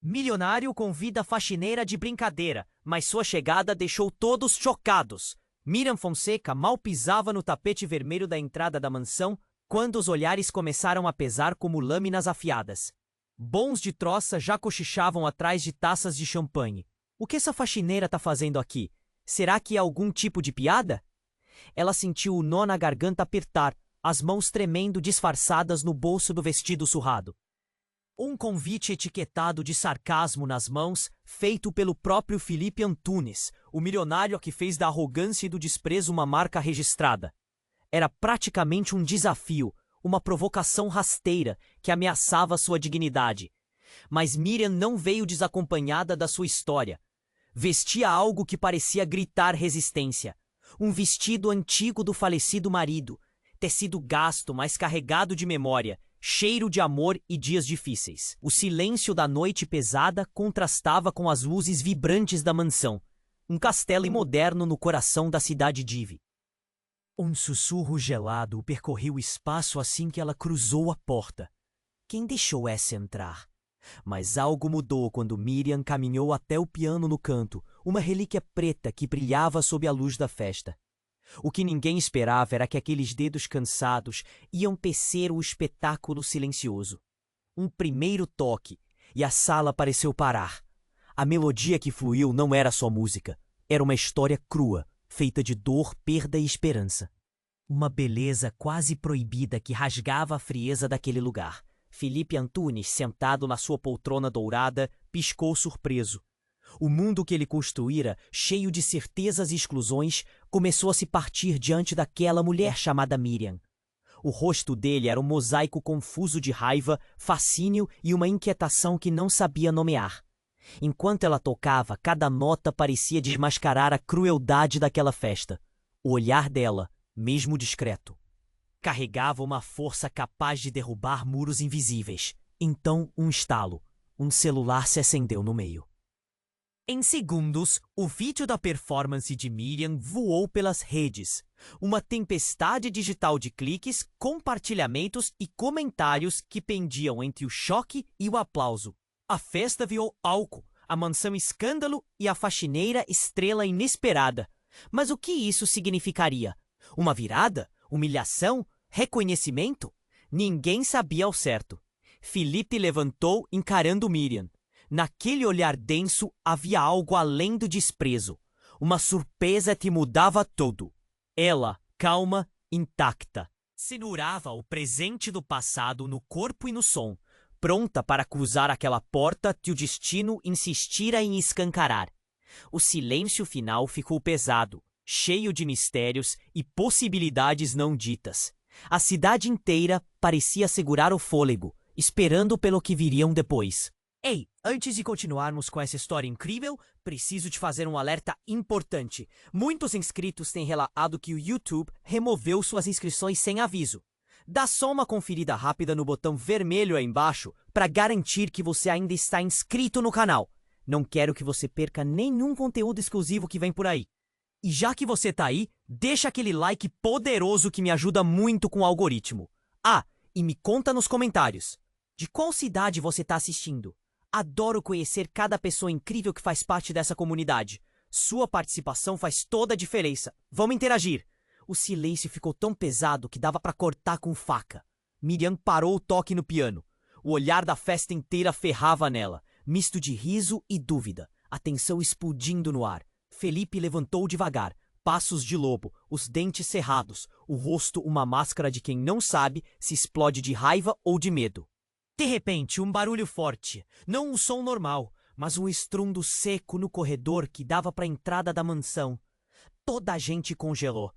Milionário convida a faxineira de brincadeira, mas sua chegada deixou todos chocados. Miriam Fonseca mal pisava no tapete vermelho da entrada da mansão quando os olhares começaram a pesar como lâminas afiadas. Bons de troça já cochichavam atrás de taças de champanhe. O que essa faxineira tá fazendo aqui? Será que é algum tipo de piada? Ela sentiu o nó na garganta apertar, as mãos tremendo disfarçadas no bolso do vestido surrado. Um convite etiquetado de sarcasmo nas mãos, feito pelo próprio Felipe Antunes, o milionário que fez da arrogância e do desprezo uma marca registrada. Era praticamente um desafio, uma provocação rasteira que ameaçava sua dignidade. Mas Miriam não veio desacompanhada da sua história. Vestia algo que parecia gritar resistência. Um vestido antigo do falecido marido, tecido gasto, mas carregado de memória, cheiro de amor e dias difíceis. O silêncio da noite pesada contrastava com as luzes vibrantes da mansão, um castelo moderno no coração da cidade Divi. Um sussurro gelado percorreu o espaço assim que ela cruzou a porta. Quem deixou essa entrar? Mas algo mudou quando Miriam caminhou até o piano no canto, uma relíquia preta que brilhava sob a luz da festa. O que ninguém esperava era que aqueles dedos cansados iam tecer o espetáculo silencioso. Um primeiro toque, e a sala pareceu parar. A melodia que fluiu não era só música, era uma história crua, feita de dor, perda e esperança. Uma beleza quase proibida que rasgava a frieza daquele lugar. Felipe Antunes, sentado na sua poltrona dourada, piscou surpreso. O mundo que ele construíra, cheio de certezas e exclusões, começou a se partir diante daquela mulher chamada Miriam. O rosto dele era um mosaico confuso de raiva, fascínio e uma inquietação que não sabia nomear. Enquanto ela tocava, cada nota parecia desmascarar a crueldade daquela festa. O olhar dela, mesmo discreto, carregava uma força capaz de derrubar muros invisíveis. Então, um estalo. Um celular se acendeu no meio. Em segundos, o vídeo da performance de Miriam voou pelas redes. Uma tempestade digital de cliques, compartilhamentos e comentários que pendiam entre o choque e o aplauso. A festa virou álcool, a mansão escândalo e a faxineira estrela inesperada. Mas o que isso significaria? Uma virada? Humilhação? Reconhecimento? Ninguém sabia ao certo. Felipe levantou encarando Miriam. Naquele olhar denso havia algo além do desprezo. Uma surpresa que mudava tudo. Ela, calma, intacta, segurava o presente do passado no corpo e no som, pronta para cruzar aquela porta que o destino insistira em escancarar. O silêncio final ficou pesado, cheio de mistérios e possibilidades não ditas. A cidade inteira parecia segurar o fôlego, esperando pelo que viriam depois. Ei, antes de continuarmos com essa história incrível, preciso te fazer um alerta importante. Muitos inscritos têm relatado que o YouTube removeu suas inscrições sem aviso. Dá só uma conferida rápida no botão vermelho aí embaixo para garantir que você ainda está inscrito no canal. Não quero que você perca nenhum conteúdo exclusivo que vem por aí. E já que você tá aí, deixa aquele like poderoso que me ajuda muito com o algoritmo. Ah, e me conta nos comentários. De qual cidade você tá assistindo? Adoro conhecer cada pessoa incrível que faz parte dessa comunidade. Sua participação faz toda a diferença. Vamos interagir. O silêncio ficou tão pesado que dava para cortar com faca. Miriam parou o toque no piano. O olhar da festa inteira ferrava nela, misto de riso e dúvida, a tensão explodindo no ar. Felipe levantou devagar, passos de lobo, os dentes cerrados, o rosto uma máscara de quem não sabe se explode de raiva ou de medo. De repente, um barulho forte, não um som normal, mas um estrondo seco no corredor que dava para a entrada da mansão. Toda a gente congelou.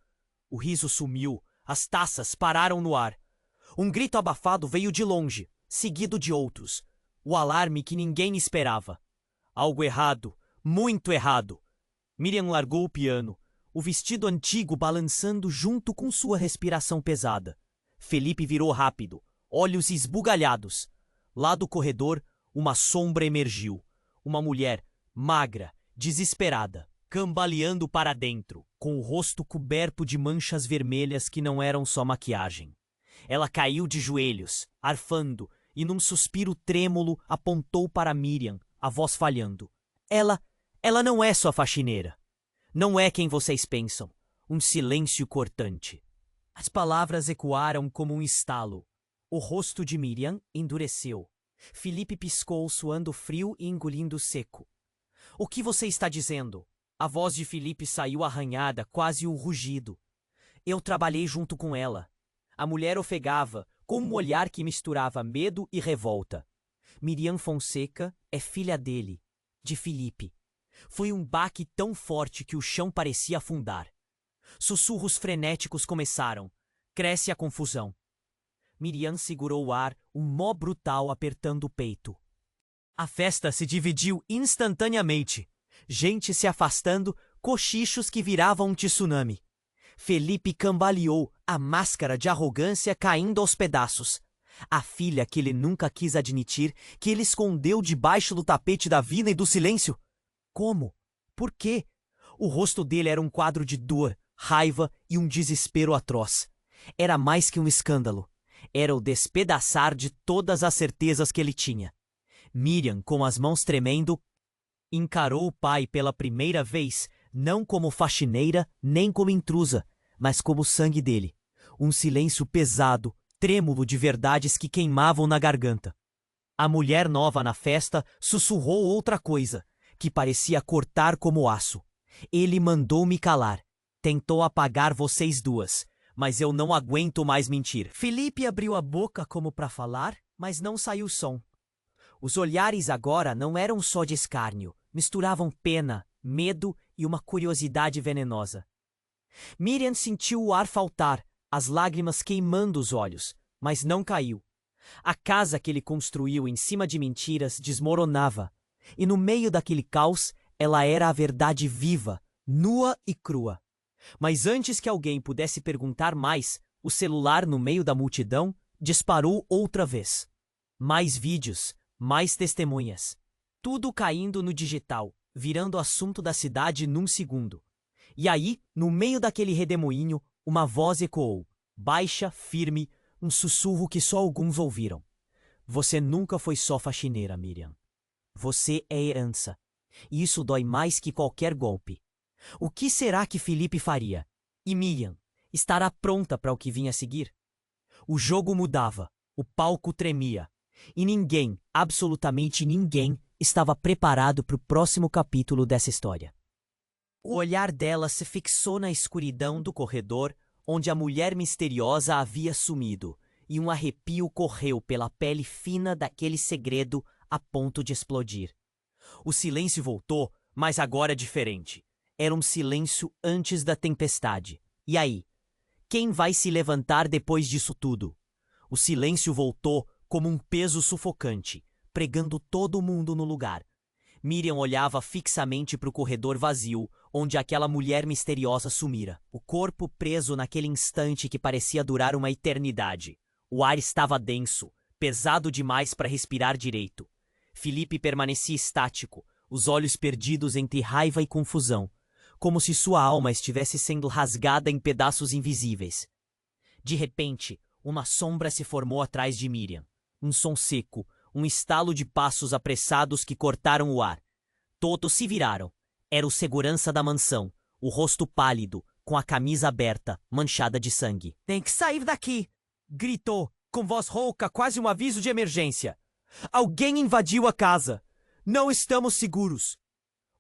O riso sumiu, as taças pararam no ar. Um grito abafado veio de longe, seguido de outros. O alarme que ninguém esperava. Algo errado, muito errado. Miriam largou o piano, o vestido antigo balançando junto com sua respiração pesada. Felipe virou rápido, olhos esbugalhados. Lá do corredor, uma sombra emergiu. Uma mulher, magra, desesperada, cambaleando para dentro, com o rosto coberto de manchas vermelhas que não eram só maquiagem. Ela caiu de joelhos, arfando, e num suspiro trêmulo apontou para Miriam, a voz falhando. Ela não é sua faxineira. Não é quem vocês pensam. Um silêncio cortante. As palavras ecoaram como um estalo. O rosto de Miriam endureceu. Felipe piscou, suando frio e engolindo seco. O que você está dizendo? A voz de Felipe saiu arranhada, quase um rugido. Eu trabalhei junto com ela. A mulher ofegava, com um olhar que misturava medo e revolta. Miriam Fonseca é filha dele, de Felipe. Foi um baque tão forte que o chão parecia afundar. Sussurros frenéticos começaram. Cresce a confusão. Miriam segurou o ar, um nó brutal apertando o peito. A festa se dividiu instantaneamente. Gente se afastando, cochichos que viravam um tsunami. Felipe cambaleou, a máscara de arrogância caindo aos pedaços. A filha que ele nunca quis admitir, que ele escondeu debaixo do tapete da vida e do silêncio. Como? Por quê? O rosto dele era um quadro de dor, raiva e um desespero atroz. Era mais que um escândalo. Era o despedaçar de todas as certezas que ele tinha. Miriam, com as mãos tremendo, encarou o pai pela primeira vez, não como faxineira nem como intrusa, mas como o sangue dele. Um silêncio pesado, trêmulo de verdades que queimavam na garganta. A mulher nova na festa sussurrou outra coisa, que parecia cortar como aço. Ele mandou me calar. Tentou apagar vocês duas, mas eu não aguento mais mentir. Felipe abriu a boca como para falar, mas não saiu som. Os olhares agora não eram só de escárnio, misturavam pena, medo e uma curiosidade venenosa. Miriam sentiu o ar faltar, as lágrimas queimando os olhos, mas não caiu. A casa que ele construiu em cima de mentiras desmoronava, e no meio daquele caos, ela era a verdade viva, nua e crua. Mas antes que alguém pudesse perguntar mais, o celular no meio da multidão disparou outra vez. Mais vídeos, mais testemunhas. Tudo caindo no digital, virando assunto da cidade num segundo. E aí, no meio daquele redemoinho, uma voz ecoou, baixa, firme, um sussurro que só alguns ouviram. Você nunca foi só faxineira, Miriam. Você é herança. E isso dói mais que qualquer golpe. O que será que Felipe faria? E Miriam estará pronta para o que vinha a seguir? O jogo mudava, o palco tremia. E ninguém, absolutamente ninguém, estava preparado para o próximo capítulo dessa história. O olhar dela se fixou na escuridão do corredor, onde a mulher misteriosa havia sumido, e um arrepio correu pela pele fina daquele segredo a ponto de explodir. O silêncio voltou, mas agora diferente. Era um silêncio antes da tempestade. E aí? Quem vai se levantar depois disso tudo? O silêncio voltou como um peso sufocante, pregando todo mundo no lugar. Miriam olhava fixamente para o corredor vazio, onde aquela mulher misteriosa sumira. O corpo preso naquele instante que parecia durar uma eternidade. O ar estava denso, pesado demais para respirar direito. Felipe permanecia estático, os olhos perdidos entre raiva e confusão, como se sua alma estivesse sendo rasgada em pedaços invisíveis. De repente, uma sombra se formou atrás de Miriam. Um som seco, um estalo de passos apressados que cortaram o ar. Todos se viraram. Era o segurança da mansão, o rosto pálido, com a camisa aberta, manchada de sangue. Tem que sair daqui! Gritou, com voz rouca, quase um aviso de emergência. Alguém invadiu a casa. Não estamos seguros.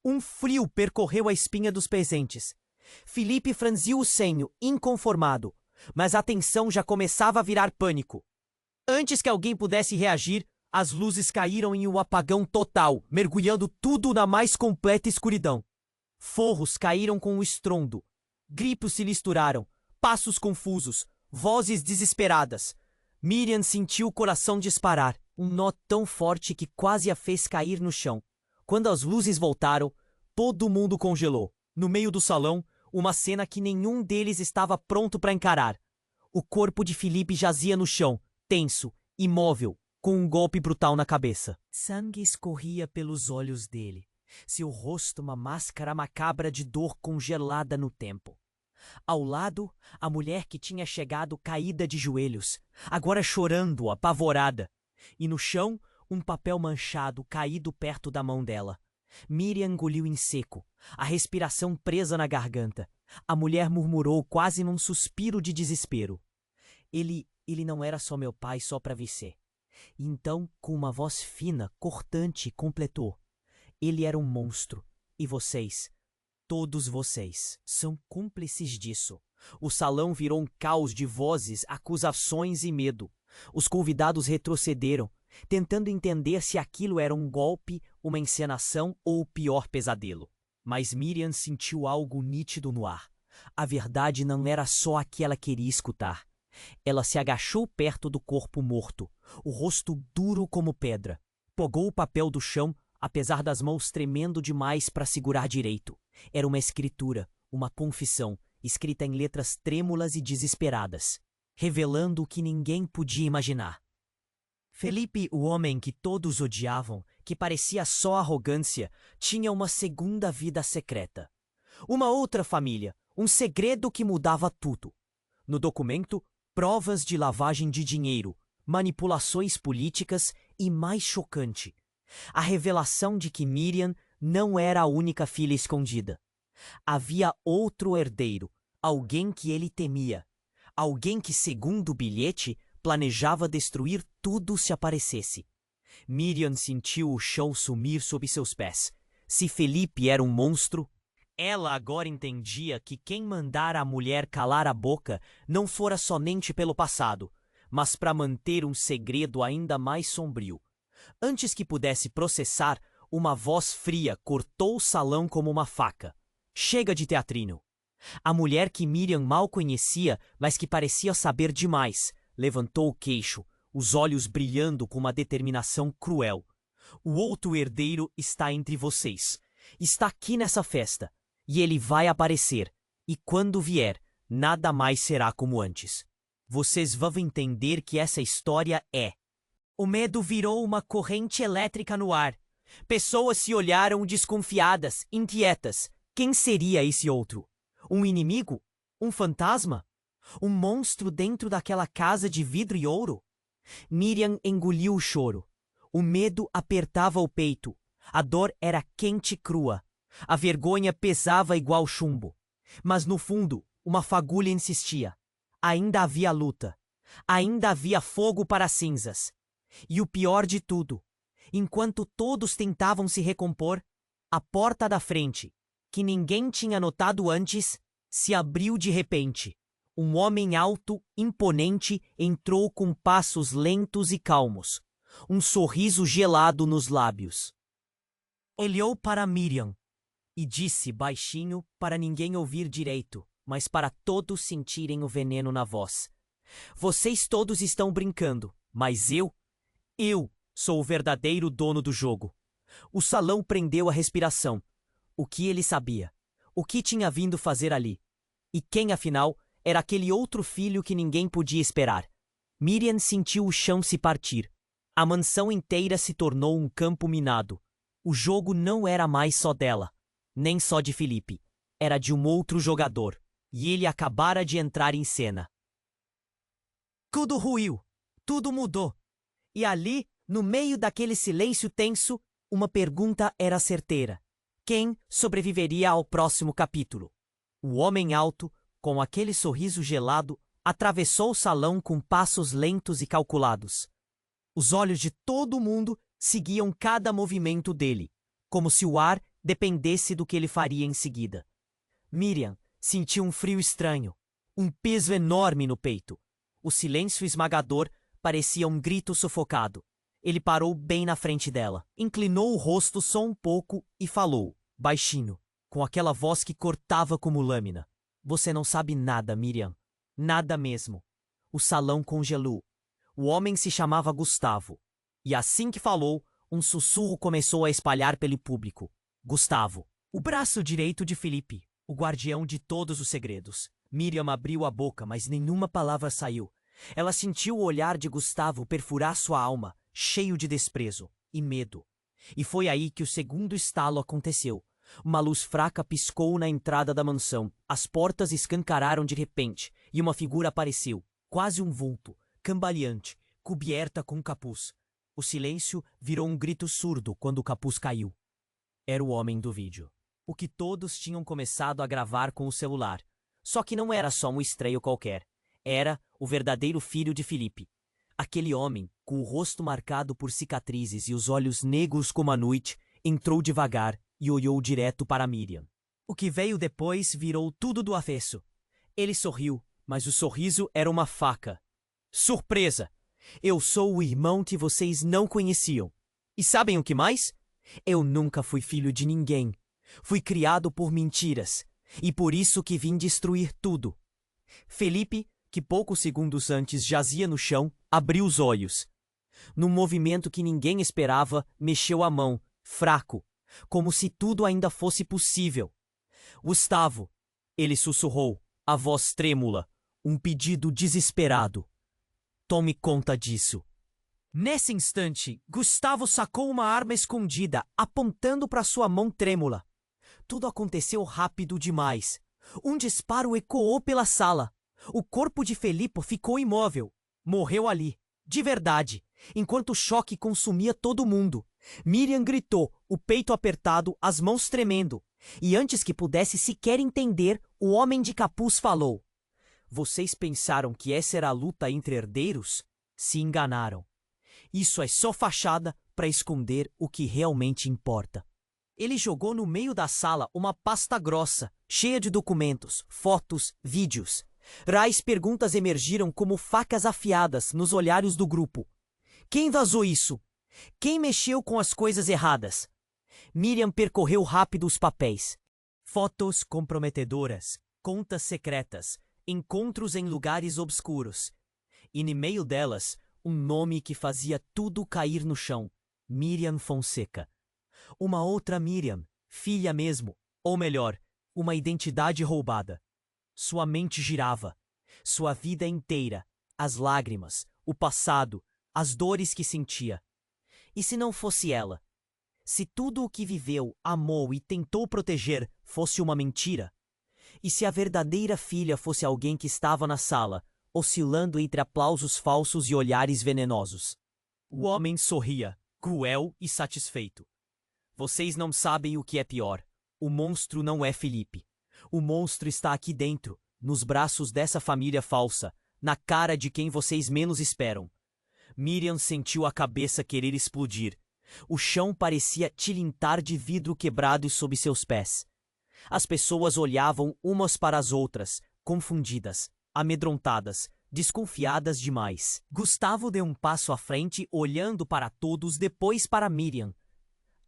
Um frio percorreu a espinha dos presentes. Felipe franziu o senho, inconformado, mas a tensão já começava a virar pânico. Antes que alguém pudesse reagir, as luzes caíram em um apagão total, mergulhando tudo na mais completa escuridão. Forros caíram com um estrondo. Gritos se misturaram, passos confusos, vozes desesperadas. Miriam sentiu o coração disparar, um nó tão forte que quase a fez cair no chão. Quando as luzes voltaram, todo mundo congelou. No meio do salão, uma cena que nenhum deles estava pronto para encarar. O corpo de Felipe jazia no chão, tenso, imóvel, com um golpe brutal na cabeça. Sangue escorria pelos olhos dele, seu rosto uma máscara macabra de dor congelada no tempo. Ao lado, a mulher que tinha chegado caída de joelhos, agora chorando, apavorada. E no chão, Um papel manchado caído perto da mão dela. Miriam engoliu em seco, a respiração presa na garganta. A mulher murmurou quase num suspiro de desespero. Ele não era só meu pai só para você. Então, com uma voz fina, cortante, completou. Ele era um monstro. E vocês, todos vocês, são cúmplices disso. O salão virou um caos de vozes, acusações e medo. Os convidados retrocederam, tentando entender se aquilo era um golpe, uma encenação ou o pior pesadelo. Mas Miriam sentiu algo nítido no ar. A verdade não era só a que ela queria escutar. Ela se agachou perto do corpo morto, o rosto duro como pedra. Pegou o papel do chão, apesar das mãos tremendo demais para segurar direito. Era uma escritura, uma confissão, escrita em letras trêmulas e desesperadas, revelando o que ninguém podia imaginar. Felipe, o homem que todos odiavam, que parecia só arrogância, tinha uma segunda vida secreta. Uma outra família, um segredo que mudava tudo. No documento, provas de lavagem de dinheiro, manipulações políticas e, mais chocante, a revelação de que Miriam não era a única filha escondida. Havia outro herdeiro, alguém que ele temia, alguém que, segundo o bilhete, planejava destruir tudo se aparecesse. Miriam sentiu o chão sumir sob seus pés. Se Felipe era um monstro, ela agora entendia que quem mandara a mulher calar a boca não fora somente pelo passado, mas para manter um segredo ainda mais sombrio. Antes que pudesse processar, uma voz fria cortou o salão como uma faca. Chega de teatrinho. A mulher que Miriam mal conhecia, mas que parecia saber demais, levantou o queixo, os olhos brilhando com uma determinação cruel. O outro herdeiro está entre vocês. Está aqui nessa festa. E ele vai aparecer. E quando vier, nada mais será como antes. Vocês vão entender que essa história é. O medo virou uma corrente elétrica no ar. Pessoas se olharam desconfiadas, inquietas. Quem seria esse outro? Um inimigo? Um fantasma? Um monstro dentro daquela casa de vidro e ouro? Miriam engoliu o choro. O medo apertava o peito. A dor era quente e crua. A vergonha pesava igual chumbo. Mas no fundo, uma fagulha insistia. Ainda havia luta. Ainda havia fogo para cinzas. E o pior de tudo, enquanto todos tentavam se recompor, a porta da frente, que ninguém tinha notado antes, se abriu de repente. Um homem alto, imponente, entrou com passos lentos e calmos, um sorriso gelado nos lábios. Olhou para Miriam e disse baixinho para ninguém ouvir direito, mas para todos sentirem o veneno na voz. Vocês todos estão brincando, mas eu sou o verdadeiro dono do jogo. O salão prendeu a respiração. O que ele sabia? O que tinha vindo fazer ali? E quem, afinal, era aquele outro filho que ninguém podia esperar? Miriam sentiu o chão se partir. A mansão inteira se tornou um campo minado. O jogo não era mais só dela, nem só de Felipe. Era de um outro jogador. E ele acabara de entrar em cena. Tudo ruiu. Tudo mudou. E ali, no meio daquele silêncio tenso, uma pergunta era certeira. Quem sobreviveria ao próximo capítulo? O homem alto, com aquele sorriso gelado, atravessou o salão com passos lentos e calculados. Os olhos de todo mundo seguiam cada movimento dele, como se o ar dependesse do que ele faria em seguida. Miriam sentiu um frio estranho, um peso enorme no peito. O silêncio esmagador parecia um grito sufocado. Ele parou bem na frente dela, inclinou o rosto só um pouco e falou, baixinho, com aquela voz que cortava como lâmina. Você não sabe nada, Miriam. Nada mesmo. O salão congelou. O homem se chamava Gustavo. E assim que falou, um sussurro começou a espalhar pelo público. Gustavo, o braço direito de Felipe, o guardião de todos os segredos. Miriam abriu a boca, mas nenhuma palavra saiu. Ela sentiu o olhar de Gustavo perfurar sua alma, cheio de desprezo e medo. E foi aí que o segundo estalo aconteceu. Uma luz fraca piscou na entrada da mansão. As portas escancararam de repente, e uma figura apareceu, quase um vulto, cambaleante, coberta com um capuz. O silêncio virou um grito surdo quando o capuz caiu. Era o homem do vídeo. O que todos tinham começado a gravar com o celular. Só que não era só um estranho qualquer. Era o verdadeiro filho de Felipe. Aquele homem, com o rosto marcado por cicatrizes e os olhos negros como a noite, entrou devagar e olhou direto para Miriam. O que veio depois virou tudo do avesso. Ele sorriu, mas o sorriso era uma faca. Surpresa! Eu sou o irmão que vocês não conheciam. E sabem o que mais? Eu nunca fui filho de ninguém. Fui criado por mentiras. E por isso que vim destruir tudo. Felipe, que poucos segundos antes jazia no chão, abriu os olhos. Num movimento que ninguém esperava, mexeu a mão, fraco, como se tudo ainda fosse possível. Gustavo, ele sussurrou, a voz trêmula, um pedido desesperado. Tome conta disso. Nesse instante, Gustavo sacou uma arma escondida, apontando para sua mão trêmula. Tudo aconteceu rápido demais. Um disparo ecoou pela sala. O corpo de Felipe ficou imóvel. Morreu ali, de verdade, enquanto o choque consumia todo mundo. Miriam gritou, o peito apertado, as mãos tremendo. E antes que pudesse sequer entender, o homem de capuz falou. Vocês pensaram que essa era a luta entre herdeiros? Se enganaram. Isso é só fachada para esconder o que realmente importa. Ele jogou no meio da sala uma pasta grossa, cheia de documentos, fotos, vídeos. Rais perguntas emergiram como facas afiadas nos olhares do grupo. Quem vazou isso? Quem mexeu com as coisas erradas? Miriam percorreu rápido os papéis. Fotos comprometedoras, contas secretas, encontros em lugares obscuros. E no meio delas, um nome que fazia tudo cair no chão. Miriam Fonseca. Uma outra Miriam, filha mesmo, ou melhor, uma identidade roubada. Sua mente girava. Sua vida inteira, as lágrimas, o passado, as dores que sentia. E se não fosse ela? Se tudo o que viveu, amou e tentou proteger fosse uma mentira? E se a verdadeira filha fosse alguém que estava na sala, oscilando entre aplausos falsos e olhares venenosos? O homem sorria, cruel e satisfeito. Vocês não sabem o que é pior. O monstro não é Felipe. O monstro está aqui dentro, nos braços dessa família falsa, na cara de quem vocês menos esperam. Miriam sentiu a cabeça querer explodir. O chão parecia tilintar de vidro quebrado sob seus pés. As pessoas olhavam umas para as outras, confundidas, amedrontadas, desconfiadas demais. Gustavo deu um passo à frente, olhando para todos, depois para Miriam.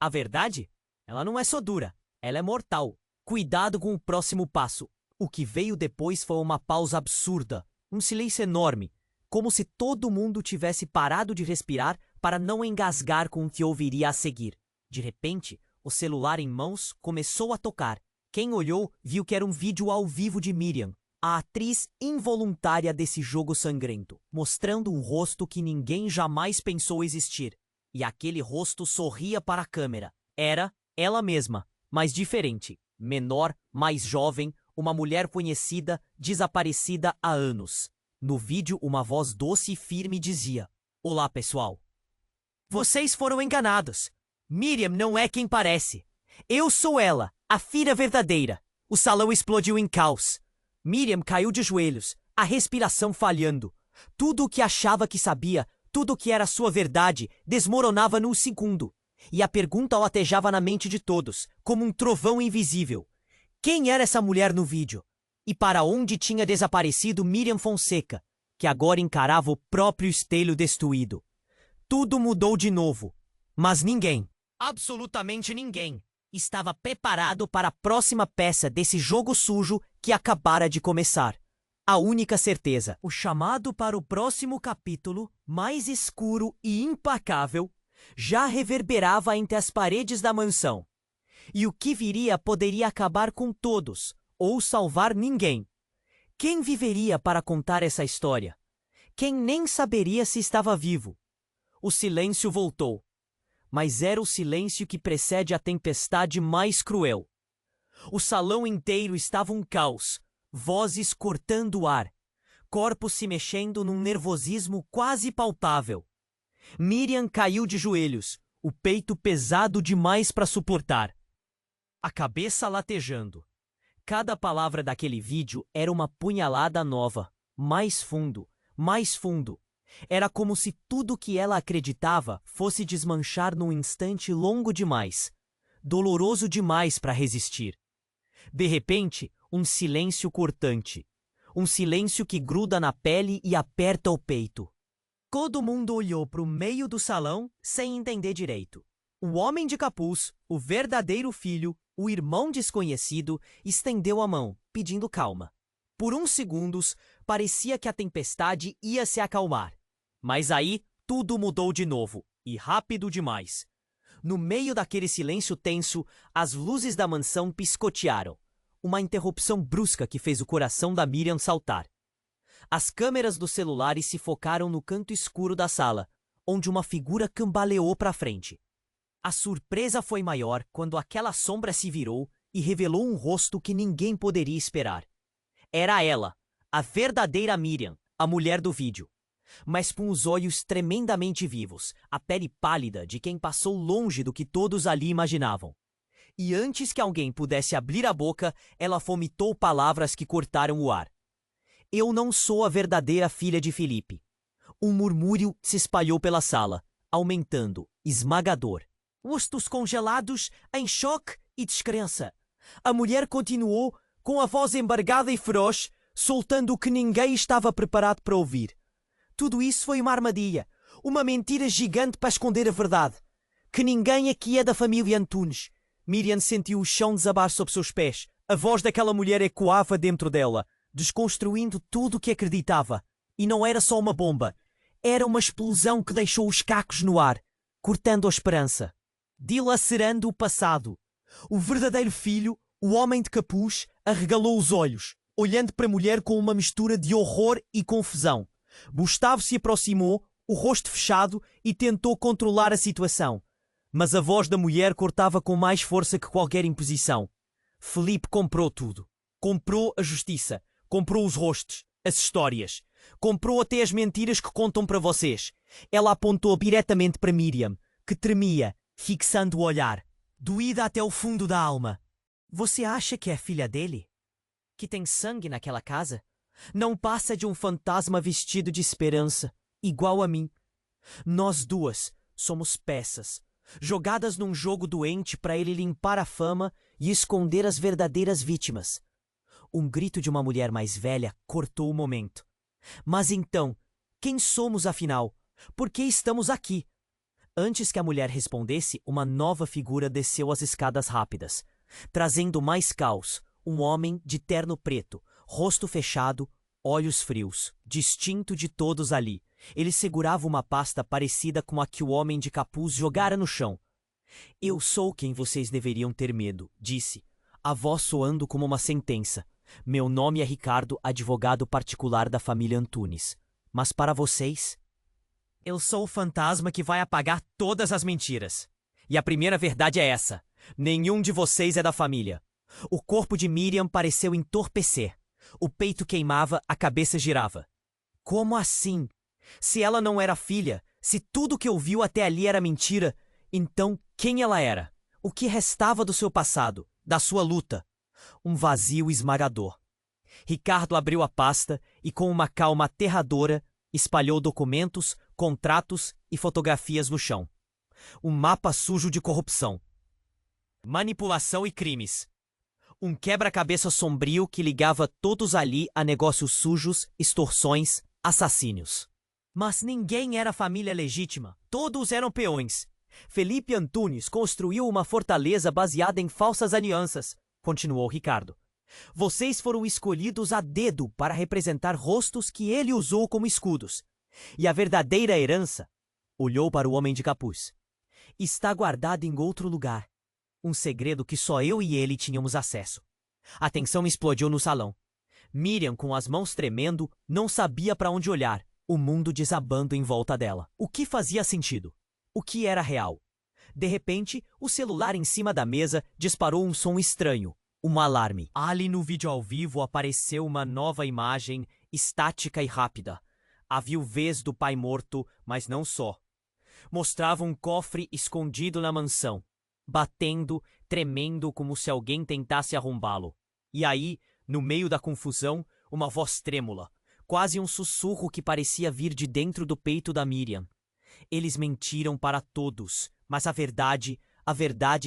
A verdade? Ela não é só dura, ela é mortal. Cuidado com o próximo passo. O que veio depois foi uma pausa absurda, um silêncio enorme, como se todo mundo tivesse parado de respirar para não engasgar com o que ouviria a seguir. De repente, o celular em mãos começou a tocar. Quem olhou viu que era um vídeo ao vivo de Miriam, a atriz involuntária desse jogo sangrento, mostrando um rosto que ninguém jamais pensou existir. E aquele rosto sorria para a câmera. Era ela mesma, mas diferente, menor, mais jovem, uma mulher conhecida, desaparecida há anos. No vídeo, uma voz doce e firme dizia: Olá, pessoal. Vocês foram enganados. Miriam não é quem parece. Eu sou ela, a filha verdadeira. O salão explodiu em caos. Miriam caiu de joelhos, a respiração falhando. Tudo o que achava que sabia, tudo o que era sua verdade, desmoronava num segundo. E a pergunta latejava na mente de todos, como um trovão invisível. Quem era essa mulher no vídeo? E para onde tinha desaparecido Miriam Fonseca, que agora encarava o próprio espelho destruído? Tudo mudou de novo, mas ninguém, absolutamente ninguém, estava preparado para a próxima peça desse jogo sujo que acabara de começar. A única certeza, o chamado para o próximo capítulo, mais escuro e implacável, já reverberava entre as paredes da mansão. E o que viria poderia acabar com todos, ou salvar ninguém. Quem viveria para contar essa história? Quem nem saberia se estava vivo? O silêncio voltou. Mas era o silêncio que precede a tempestade mais cruel. O salão inteiro estava um caos, vozes cortando o ar, corpos se mexendo num nervosismo quase palpável. Miriam caiu de joelhos, o peito pesado demais para suportar, a cabeça latejando. Cada palavra daquele vídeo era uma punhalada nova, mais fundo, mais fundo. Era como se tudo que ela acreditava fosse desmanchar num instante longo demais, doloroso demais para resistir. De repente, um silêncio cortante. Um silêncio que gruda na pele e aperta o peito. Todo mundo olhou para o meio do salão sem entender direito. O homem de capuz, o verdadeiro filho, o irmão desconhecido, estendeu a mão, pedindo calma. Por uns segundos, parecia que a tempestade ia se acalmar. Mas aí, tudo mudou de novo, e rápido demais. No meio daquele silêncio tenso, as luzes da mansão piscotearam. Uma interrupção brusca que fez o coração da Miriam saltar. As câmeras dos celulares se focaram no canto escuro da sala, onde uma figura cambaleou para frente. A surpresa foi maior quando aquela sombra se virou e revelou um rosto que ninguém poderia esperar. Era ela, a verdadeira Miriam, a mulher do vídeo. Mas com os olhos tremendamente vivos, a pele pálida de quem passou longe do que todos ali imaginavam. E antes que alguém pudesse abrir a boca, ela vomitou palavras que cortaram o ar. Eu não sou a verdadeira filha de Felipe. Um murmúrio se espalhou pela sala, aumentando, esmagador. Rostos congelados, em choque e descrença. A mulher continuou, com a voz embargada e feroz, soltando o que ninguém estava preparado para ouvir. Tudo isso foi uma armadilha, uma mentira gigante para esconder a verdade. Que ninguém aqui é da família Antunes. Miriam sentiu o chão desabar sob seus pés. A voz daquela mulher ecoava dentro dela, desconstruindo tudo o que acreditava. E não era só uma bomba. Era uma explosão que deixou os cacos no ar, cortando a esperança, dilacerando o passado. O verdadeiro filho, o homem de capuz, arregalou os olhos, olhando para a mulher com uma mistura de horror e confusão. Gustavo se aproximou, o rosto fechado, e tentou controlar a situação. Mas a voz da mulher cortava com mais força que qualquer imposição. Felipe comprou tudo. Comprou a justiça. Comprou os rostos, as histórias. Comprou até as mentiras que contam para vocês. Ela apontou diretamente para Miriam, que tremia, fixando o olhar, doída até o fundo da alma. Você acha que é filha dele? Que tem sangue naquela casa? Não passa de um fantasma vestido de esperança, igual a mim. Nós duas somos peças, jogadas num jogo doente para ele limpar a fama e esconder as verdadeiras vítimas. Um grito de uma mulher mais velha cortou o momento. Mas então, quem somos afinal? Por que estamos aqui? Antes que a mulher respondesse, uma nova figura desceu as escadas rápidas, trazendo mais caos. Um homem de terno preto, rosto fechado, olhos frios, distinto de todos ali. Ele segurava uma pasta parecida com a que o homem de capuz jogara no chão. Eu sou quem vocês deveriam ter medo, disse, a voz soando como uma sentença. Meu nome é Ricardo, advogado particular da família Antunes. Mas para vocês, eu sou o fantasma que vai apagar todas as mentiras. E a primeira verdade é essa. Nenhum de vocês é da família. O corpo de Miriam pareceu entorpecer. O peito queimava, a cabeça girava. Como assim? Se ela não era filha, se tudo que ouviu até ali era mentira, então quem ela era? O que restava do seu passado, da sua luta? Um vazio esmagador. Ricardo abriu a pasta e, com uma calma aterradora, espalhou documentos, contratos e fotografias no chão. Um mapa sujo de corrupção, manipulação e crimes. Um quebra-cabeça sombrio que ligava todos ali a negócios sujos, extorsões, assassínios. Mas ninguém era família legítima. Todos eram peões. Felipe Antunes construiu uma fortaleza baseada em falsas alianças, continuou Ricardo. Vocês foram escolhidos a dedo para representar rostos que ele usou como escudos. E a verdadeira herança, olhou para o homem de capuz, está guardada em outro lugar. Um segredo que só eu e ele tínhamos acesso. A tensão explodiu no salão. Miriam, com as mãos tremendo, não sabia para onde olhar, o mundo desabando em volta dela. O que fazia sentido? O que era real? De repente, o celular em cima da mesa disparou um som estranho, um alarme. Ali no vídeo ao vivo apareceu uma nova imagem, estática e rápida. A viuvez do pai morto, mas não só. Mostrava um cofre escondido na mansão, batendo, tremendo como se alguém tentasse arrombá-lo. E aí, no meio da confusão, uma voz trêmula, quase um sussurro que parecia vir de dentro do peito da Miriam. Eles mentiram para todos, mas a verdade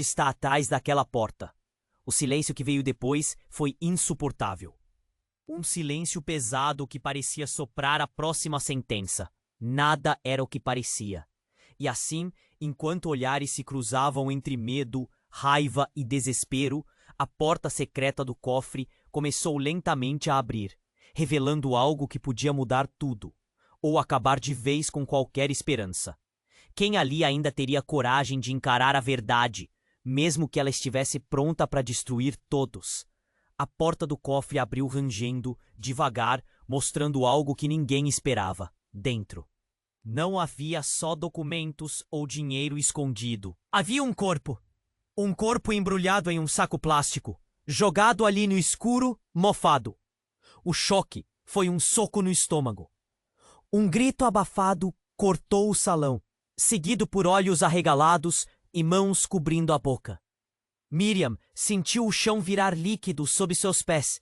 está atrás daquela porta. O silêncio que veio depois foi insuportável. Um silêncio pesado que parecia soprar a próxima sentença. Nada era o que parecia. E assim, enquanto olhares se cruzavam entre medo, raiva e desespero, a porta secreta do cofre começou lentamente a abrir, revelando algo que podia mudar tudo, ou acabar de vez com qualquer esperança. Quem ali ainda teria coragem de encarar a verdade, mesmo que ela estivesse pronta para destruir todos? A porta do cofre abriu rangendo, devagar, mostrando algo que ninguém esperava. Dentro não havia só documentos ou dinheiro escondido. Havia um corpo. Um corpo embrulhado em um saco plástico, jogado ali no escuro, mofado. O choque foi um soco no estômago. Um grito abafado cortou o salão, seguido por olhos arregalados e mãos cobrindo a boca. Miriam sentiu o chão virar líquido sob seus pés,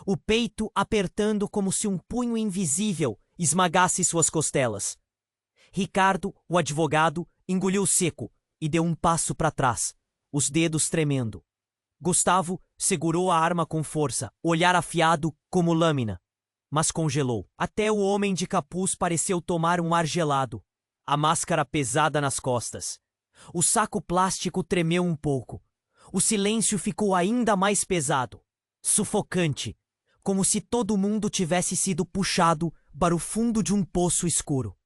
o peito apertando como se um punho invisível esmagasse suas costelas. Ricardo, o advogado, engoliu seco e deu um passo para trás, os dedos tremendo. Gustavo segurou a arma com força, olhar afiado como lâmina, mas congelou. Até o homem de capuz pareceu tomar um ar gelado, a máscara pesada nas costas. O saco plástico tremeu um pouco. O silêncio ficou ainda mais pesado, sufocante, como se todo mundo tivesse sido puxado para o fundo de um poço escuro.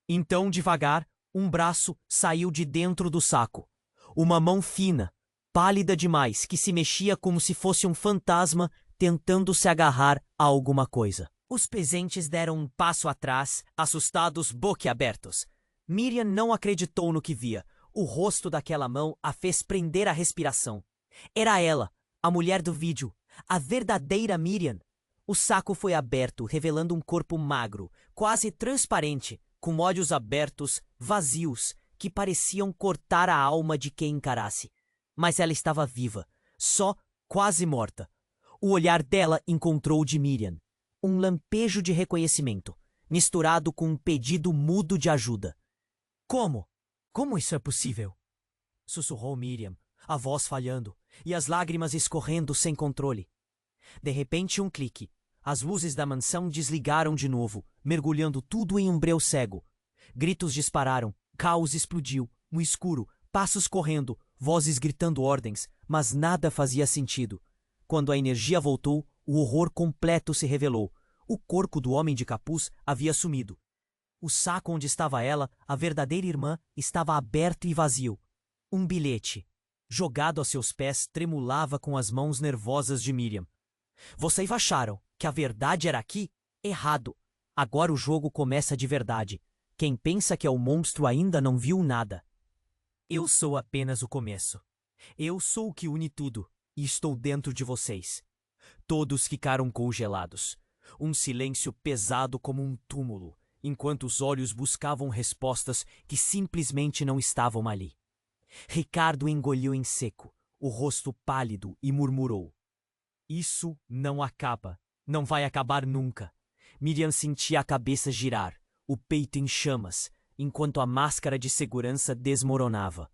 Então, devagar, um braço saiu de dentro do saco. Uma mão fina, pálida demais, que se mexia como se fosse um fantasma tentando se agarrar a alguma coisa. Os presentes deram um passo atrás, assustados, boquiabertos. Miriam não acreditou no que via. O rosto daquela mão a fez prender a respiração. Era ela, a mulher do vídeo, a verdadeira Miriam. O saco foi aberto, revelando um corpo magro, quase transparente, com olhos abertos, vazios, que pareciam cortar a alma de quem encarasse. Mas ela estava viva, só quase morta. O olhar dela encontrou o de Miriam. Um lampejo de reconhecimento, misturado com um pedido mudo de ajuda. Como? Como isso é possível? Sussurrou Miriam, a voz falhando, e as lágrimas escorrendo sem controle. De repente, um clique. As luzes da mansão desligaram de novo, mergulhando tudo em um breu cego. Gritos dispararam, caos explodiu, no escuro, passos correndo, vozes gritando ordens, mas nada fazia sentido. Quando a energia voltou, o horror completo se revelou. O corpo do homem de capuz havia sumido. O saco onde estava ela, a verdadeira irmã, estava aberto e vazio. Um bilhete, jogado a seus pés, tremulava com as mãos nervosas de Miriam. Vocês acharam que a verdade era aqui? Errado. Agora o jogo começa de verdade. Quem pensa que é o monstro ainda não viu nada. Eu sou apenas o começo. Eu sou o que une tudo, e estou dentro de vocês. Todos ficaram congelados. Um silêncio pesado como um túmulo, enquanto os olhos buscavam respostas que simplesmente não estavam ali. Ricardo engoliu em seco, o rosto pálido, e murmurou: Isso não acaba. Não vai acabar nunca. Miriam sentia a cabeça girar, o peito em chamas, enquanto a máscara de segurança desmoronava.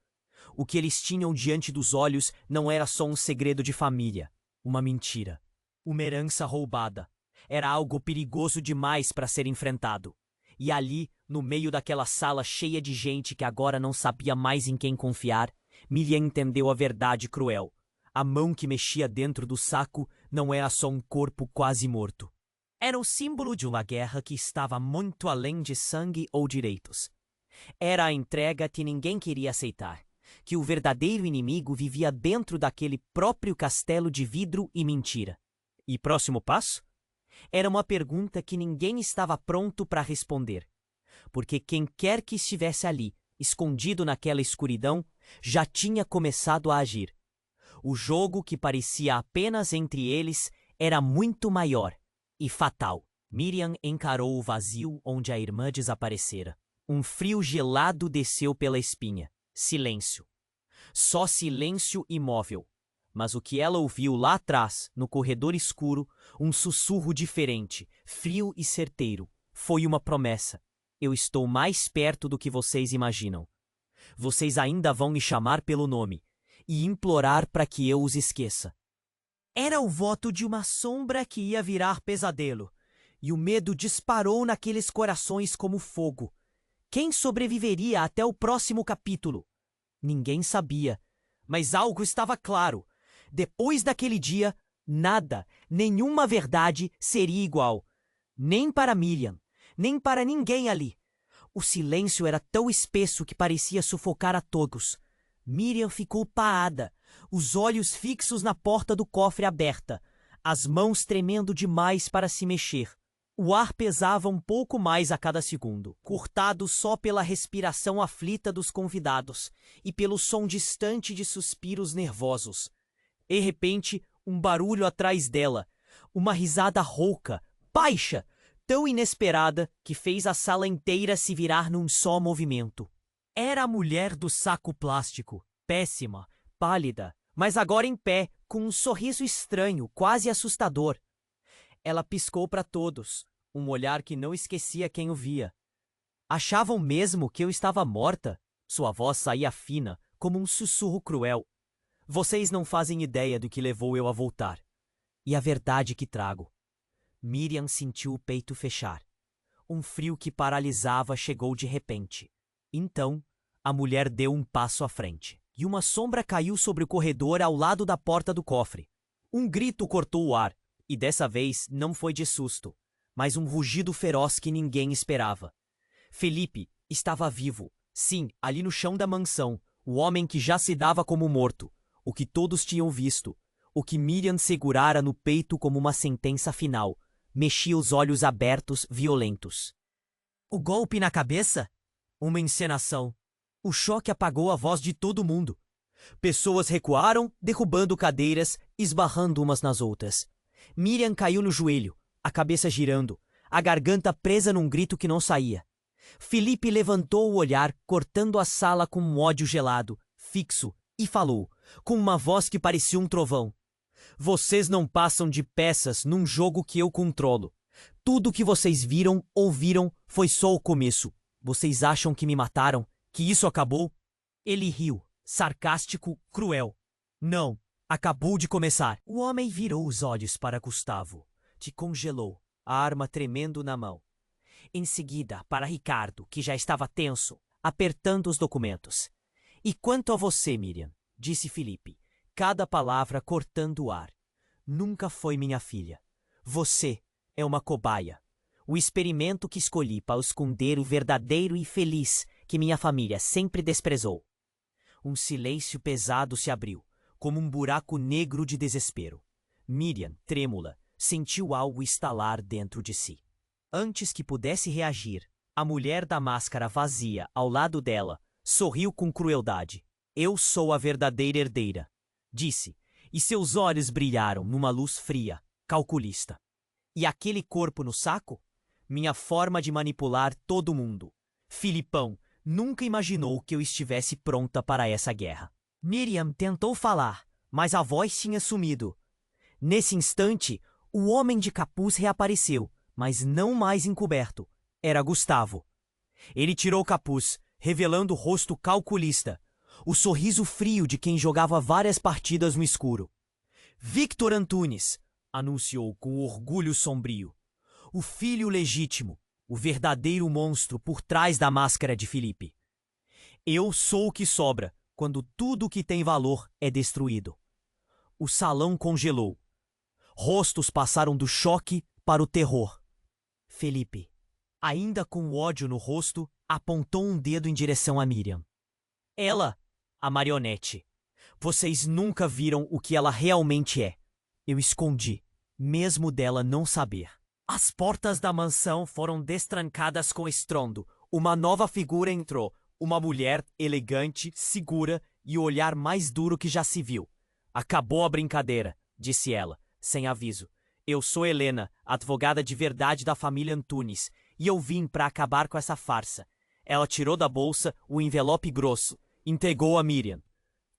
O que eles tinham diante dos olhos não era só um segredo de família, uma mentira, uma herança roubada. Era algo perigoso demais para ser enfrentado. E ali, no meio daquela sala cheia de gente que agora não sabia mais em quem confiar, Miriam entendeu a verdade cruel. A mão que mexia dentro do saco não era só um corpo quase morto. Era o símbolo de uma guerra que estava muito além de sangue ou direitos. Era a entrega que ninguém queria aceitar, que o verdadeiro inimigo vivia dentro daquele próprio castelo de vidro e mentira. E próximo passo? Era uma pergunta que ninguém estava pronto para responder, porque quem quer que estivesse ali, escondido naquela escuridão, já tinha começado a agir. O jogo que parecia apenas entre eles era muito maior e fatal. Miriam encarou o vazio onde a irmã desaparecera. Um frio gelado desceu pela espinha. Silêncio. Só silêncio imóvel. Mas o que ela ouviu lá atrás, no corredor escuro, um sussurro diferente, frio e certeiro, foi uma promessa. Eu estou mais perto do que vocês imaginam. Vocês ainda vão me chamar pelo nome e implorar para que eu os esqueça. Era o voto de uma sombra que ia virar pesadelo, e o medo disparou naqueles corações como fogo. Quem sobreviveria até o próximo capítulo? Ninguém sabia, mas algo estava claro. Depois daquele dia, nada, nenhuma verdade seria igual. Nem para Miriam, nem para ninguém ali. O silêncio era tão espesso que parecia sufocar a todos. Miriam ficou parada, os olhos fixos na porta do cofre aberta, as mãos tremendo demais para se mexer. O ar pesava um pouco mais a cada segundo, cortado só pela respiração aflita dos convidados e pelo som distante de suspiros nervosos. De repente, um barulho atrás dela, uma risada rouca, baixa, tão inesperada que fez a sala inteira se virar num só movimento. Era a mulher do saco plástico, péssima, pálida, mas agora em pé, com um sorriso estranho, quase assustador. Ela piscou para todos, um olhar que não esquecia quem o via. Achavam mesmo que eu estava morta? Sua voz saía fina, como um sussurro cruel. Vocês não fazem ideia do que levou eu a voltar. E a verdade que trago. Miriam sentiu o peito fechar. Um frio que paralisava chegou de repente. Então, a mulher deu um passo à frente, e uma sombra caiu sobre o corredor ao lado da porta do cofre. Um grito cortou o ar, e dessa vez não foi de susto, mas um rugido feroz que ninguém esperava. Felipe estava vivo, sim, ali no chão da mansão, o homem que já se dava como morto, o que todos tinham visto, o que Miriam segurara no peito como uma sentença final, mexia os olhos abertos, violentos. O golpe na cabeça? Uma encenação. O choque apagou a voz de todo mundo. Pessoas recuaram, derrubando cadeiras, esbarrando umas nas outras. Miriam caiu no joelho, a cabeça girando, a garganta presa num grito que não saía. Felipe levantou o olhar, cortando a sala com um ódio gelado, fixo, e falou, com uma voz que parecia um trovão. Vocês não passam de peças num jogo que eu controlo. Tudo que vocês viram, ouviram, foi só o começo. Vocês acham que me mataram? Que isso acabou? Ele riu, sarcástico, cruel. Não, acabou de começar. O homem virou os olhos para Gustavo. Te congelou, a arma tremendo na mão. Em seguida, para Ricardo, que já estava tenso, apertando os documentos. E quanto a você, Miriam, disse Felipe, cada palavra cortando o ar. Nunca foi minha filha. Você é uma cobaia. O experimento que escolhi para esconder o verdadeiro e feliz que minha família sempre desprezou. Um silêncio pesado se abriu, como um buraco negro de desespero. Miriam, trêmula, sentiu algo estalar dentro de si. Antes que pudesse reagir, a mulher da máscara vazia ao lado dela sorriu com crueldade. Eu sou a verdadeira herdeira, disse, e seus olhos brilharam numa luz fria, calculista. E aquele corpo no saco? Minha forma de manipular todo mundo. Filipão nunca imaginou que eu estivesse pronta para essa guerra. Miriam tentou falar, mas a voz tinha sumido. Nesse instante, o homem de capuz reapareceu, mas não mais encoberto. Era Gustavo. Ele tirou o capuz, revelando o rosto calculista, o sorriso frio de quem jogava várias partidas no escuro. Victor Antunes, anunciou com orgulho sombrio. O filho legítimo, o verdadeiro monstro por trás da máscara de Felipe. Eu sou o que sobra quando tudo o que tem valor é destruído. O salão congelou. Rostos passaram do choque para o terror. Felipe, ainda com ódio no rosto, apontou um dedo em direção a Miriam. Ela, a marionete. Vocês nunca viram o que ela realmente é. Eu escondi, mesmo dela não saber. As portas da mansão foram destrancadas com estrondo. Uma nova figura entrou. Uma mulher elegante, segura e o olhar mais duro que já se viu. Acabou a brincadeira, disse ela, sem aviso. Eu sou Helena, advogada de verdade da família Antunes, e eu vim para acabar com essa farsa. Ela tirou da bolsa o envelope grosso, entregou a Miriam.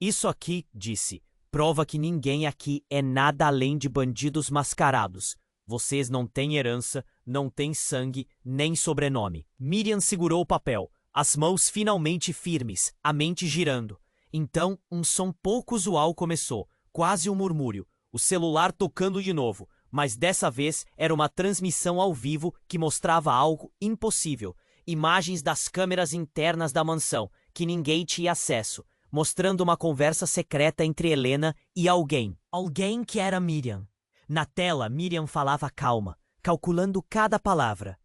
Isso aqui, disse, prova que ninguém aqui é nada além de bandidos mascarados. Vocês não têm herança, não têm sangue, nem sobrenome. Miriam segurou o papel, as mãos finalmente firmes, a mente girando. Então, um som pouco usual começou, quase um murmúrio. O celular tocando de novo, mas dessa vez era uma transmissão ao vivo que mostrava algo impossível. Imagens das câmeras internas da mansão, que ninguém tinha acesso, mostrando uma conversa secreta entre Helena e alguém. Alguém que era Miriam. Na tela, Miriam falava calma, calculando cada palavra.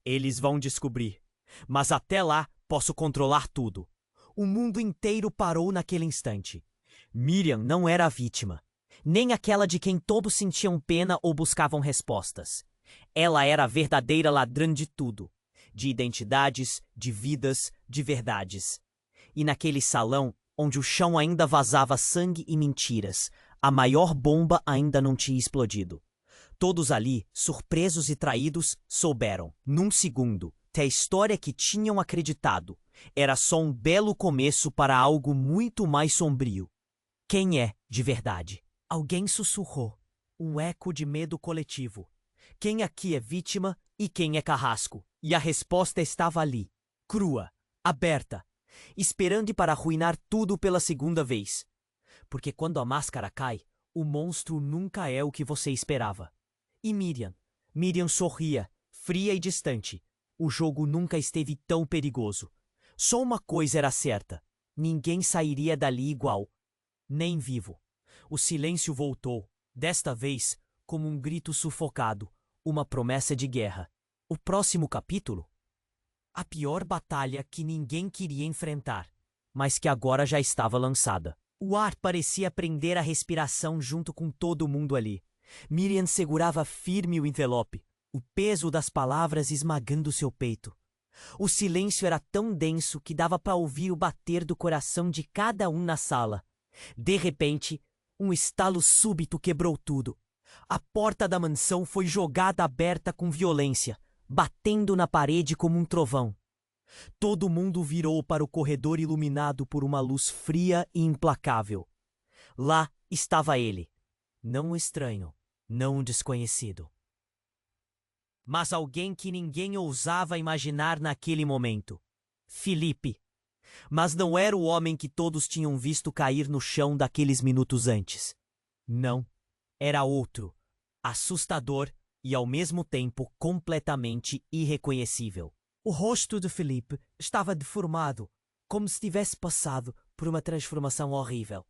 Eles vão descobrir. Mas até lá, posso controlar tudo. O mundo inteiro parou naquele instante. Miriam não era a vítima, nem aquela de quem todos sentiam pena ou buscavam respostas. Ela era a verdadeira ladrã de tudo. De identidades, de vidas, de verdades. E naquele salão, onde o chão ainda vazava sangue e mentiras, a maior bomba ainda não tinha explodido. Todos ali, surpresos e traídos, souberam, num segundo, que a história que tinham acreditado era só um belo começo para algo muito mais sombrio. Quem é, de verdade? Alguém sussurrou. Um eco de medo coletivo. Quem aqui é vítima e quem é carrasco? E a resposta estava ali, crua, aberta, esperando para arruinar tudo pela segunda vez. Porque quando a máscara cai, o monstro nunca é o que você esperava. E Miriam? Miriam sorria, fria e distante. O jogo nunca esteve tão perigoso. Só uma coisa era certa. Ninguém sairia dali igual. Nem vivo. O silêncio voltou, desta vez, como um grito sufocado, uma promessa de guerra. O próximo capítulo? A pior batalha que ninguém queria enfrentar, mas que agora já estava lançada. O ar parecia prender a respiração junto com todo mundo ali. Miriam segurava firme o envelope, o peso das palavras esmagando seu peito. O silêncio era tão denso que dava para ouvir o bater do coração de cada um na sala. De repente, um estalo súbito quebrou tudo. A porta da mansão foi jogada aberta com violência, batendo na parede como um trovão. Todo mundo virou para o corredor iluminado por uma luz fria e implacável. Lá estava ele. Não um estranho, não um desconhecido. Mas alguém que ninguém ousava imaginar naquele momento. Felipe. Mas não era o homem que todos tinham visto cair no chão daqueles minutos antes. Não, era outro, assustador e ao mesmo tempo completamente irreconhecível. O rosto de Felipe estava deformado, como se tivesse passado por uma transformação horrível.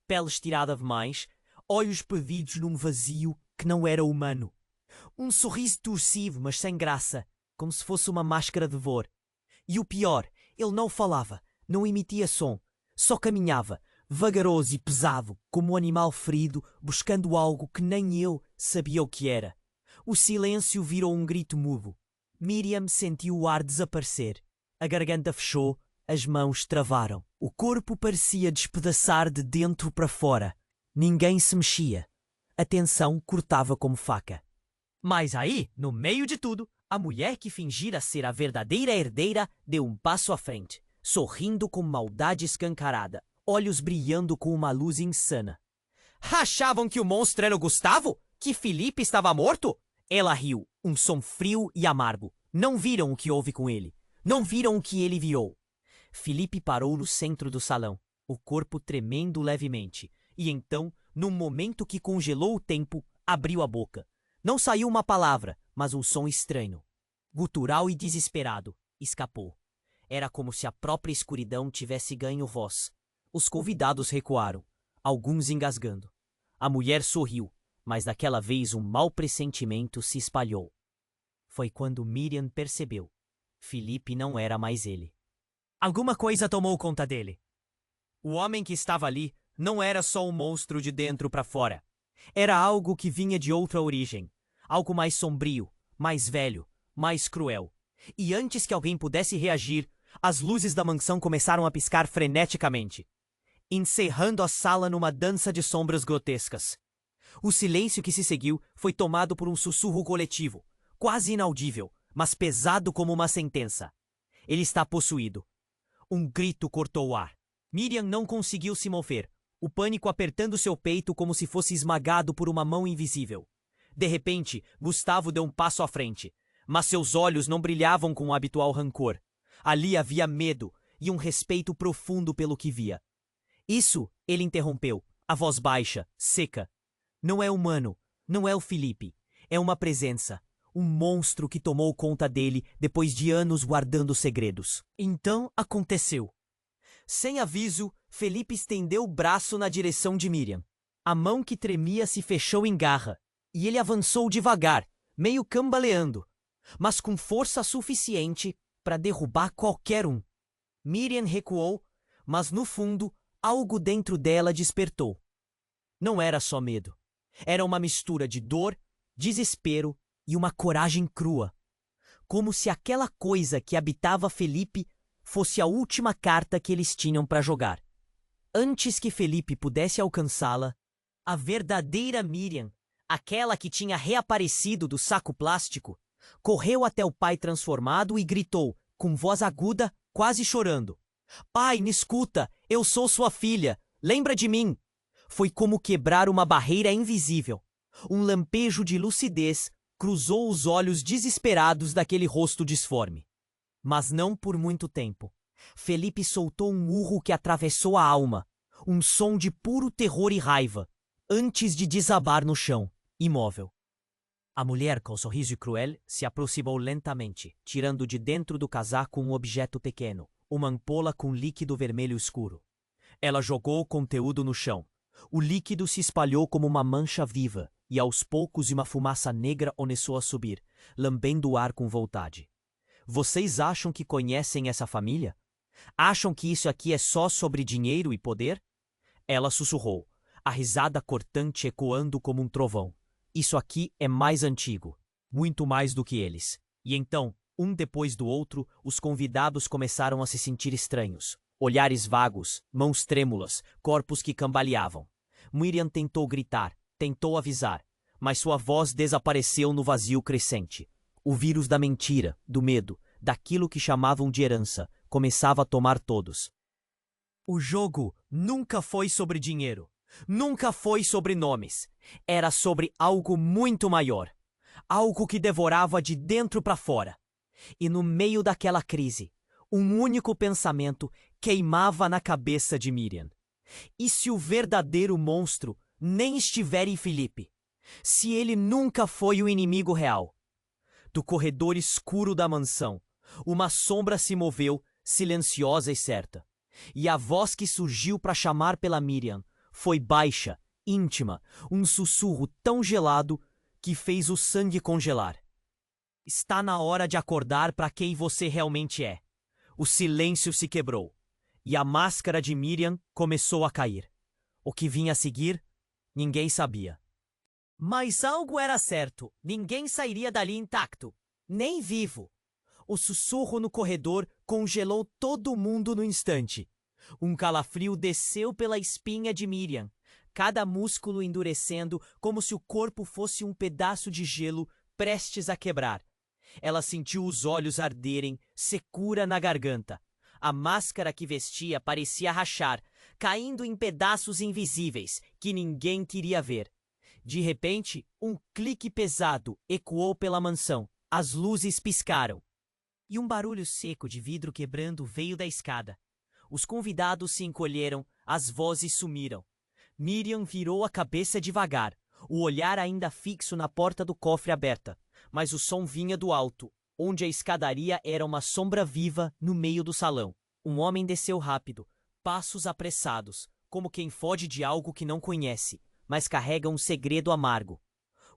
Pele estirada demais, olhos perdidos num vazio que não era humano. Um sorriso torcido, mas sem graça, como se fosse uma máscara de vor. E o pior, ele não falava, não emitia som, só caminhava, vagaroso e pesado, como um animal ferido, buscando algo que nem eu sabia o que era. O silêncio virou um grito mudo. Miriam sentiu o ar desaparecer. A garganta fechou, as mãos travaram. O corpo parecia despedaçar de dentro para fora. Ninguém se mexia. A tensão cortava como faca. Mas aí, no meio de tudo, a mulher que fingira ser a verdadeira herdeira deu um passo à frente, sorrindo com maldade escancarada, olhos brilhando com uma luz insana. Achavam que o monstro era o Gustavo? Que Felipe estava morto? Ela riu, um som frio e amargo. Não viram o que houve com ele. Não viram o que ele virou. Felipe parou no centro do salão, o corpo tremendo levemente, e então, num momento que congelou o tempo, abriu a boca. Não saiu uma palavra, mas um som estranho. Gutural e desesperado, escapou. Era como se a própria escuridão tivesse ganho voz. Os convidados recuaram, alguns engasgando. A mulher sorriu, mas daquela vez um mau pressentimento se espalhou. Foi quando Miriam percebeu. Felipe não era mais ele. Alguma coisa tomou conta dele. O homem que estava ali não era só um monstro de dentro para fora. Era algo que vinha de outra origem. Algo mais sombrio, mais velho, mais cruel. E antes que alguém pudesse reagir, as luzes da mansão começaram a piscar freneticamente, encerrando a sala numa dança de sombras grotescas. O silêncio que se seguiu foi tomado por um sussurro coletivo, quase inaudível, mas pesado como uma sentença. Ele está possuído. Um grito cortou o ar. Miriam não conseguiu se mover, o pânico apertando seu peito como se fosse esmagado por uma mão invisível. De repente, Gustavo deu um passo à frente, mas seus olhos não brilhavam com o habitual rancor. Ali havia medo e um respeito profundo pelo que via. Isso, ele interrompeu, a voz baixa, seca. Não é humano, não é o Felipe. É uma presença, um monstro que tomou conta dele depois de anos guardando segredos. Então aconteceu. Sem aviso, Felipe estendeu o braço na direção de Miriam. A mão que tremia se fechou em garra, e ele avançou devagar, meio cambaleando, mas com força suficiente para derrubar qualquer um. Miriam recuou, mas no fundo, algo dentro dela despertou. Não era só medo. Era uma mistura de dor, desespero e uma coragem crua. Como se aquela coisa que habitava Felipe fosse a última carta que eles tinham para jogar. Antes que Felipe pudesse alcançá-la, a verdadeira Miriam, aquela que tinha reaparecido do saco plástico, correu até o pai transformado e gritou, com voz aguda, quase chorando: "Pai, me escuta, eu sou sua filha, lembra de mim!" Foi como quebrar uma barreira invisível. Um lampejo de lucidez cruzou os olhos desesperados daquele rosto disforme. Mas não por muito tempo. Felipe soltou um urro que atravessou a alma, um som de puro terror e raiva, antes de desabar no chão, imóvel. A mulher, com um sorriso cruel, se aproximou lentamente, tirando de dentro do casaco um objeto pequeno, uma ampola com líquido vermelho escuro. Ela jogou o conteúdo no chão. O líquido se espalhou como uma mancha viva, e aos poucos uma fumaça negra começou a subir, lambendo o ar com vontade. Vocês acham que conhecem essa família? Acham que isso aqui é só sobre dinheiro e poder? Ela sussurrou, a risada cortante ecoando como um trovão. Isso aqui é mais antigo, muito mais do que eles. E então, um depois do outro, os convidados começaram a se sentir estranhos. Olhares vagos, mãos trêmulas, corpos que cambaleavam. Miriam tentou gritar, tentou avisar, mas sua voz desapareceu no vazio crescente. O vírus da mentira, do medo, daquilo que chamavam de herança, começava a tomar todos. O jogo nunca foi sobre dinheiro, nunca foi sobre nomes. Era sobre algo muito maior, algo que devorava de dentro para fora. E no meio daquela crise, um único pensamento queimava na cabeça de Miriam. E se o verdadeiro monstro nem estiver em Felipe? Se ele nunca foi o inimigo real? Do corredor escuro da mansão, uma sombra se moveu, silenciosa e certa. E a voz que surgiu para chamar pela Miriam foi baixa, íntima, um sussurro tão gelado que fez o sangue congelar. Está na hora de acordar para quem você realmente é. O silêncio se quebrou, e a máscara de Miriam começou a cair. O que vinha a seguir, ninguém sabia. Mas algo era certo, ninguém sairia dali intacto, nem vivo. O sussurro no corredor congelou todo mundo no instante. Um calafrio desceu pela espinha de Miriam, cada músculo endurecendo como se o corpo fosse um pedaço de gelo prestes a quebrar. Ela sentiu os olhos arderem, secura na garganta. A máscara que vestia parecia rachar, caindo em pedaços invisíveis que ninguém queria ver. De repente, um clique pesado ecoou pela mansão. As luzes piscaram. E um barulho seco de vidro quebrando veio da escada. Os convidados se encolheram, as vozes sumiram. Miriam virou a cabeça devagar, o olhar ainda fixo na porta do cofre aberta, mas o som vinha do alto, onde a escadaria era uma sombra viva no meio do salão. Um homem desceu rápido, passos apressados, como quem foge de algo que não conhece, mas carrega um segredo amargo.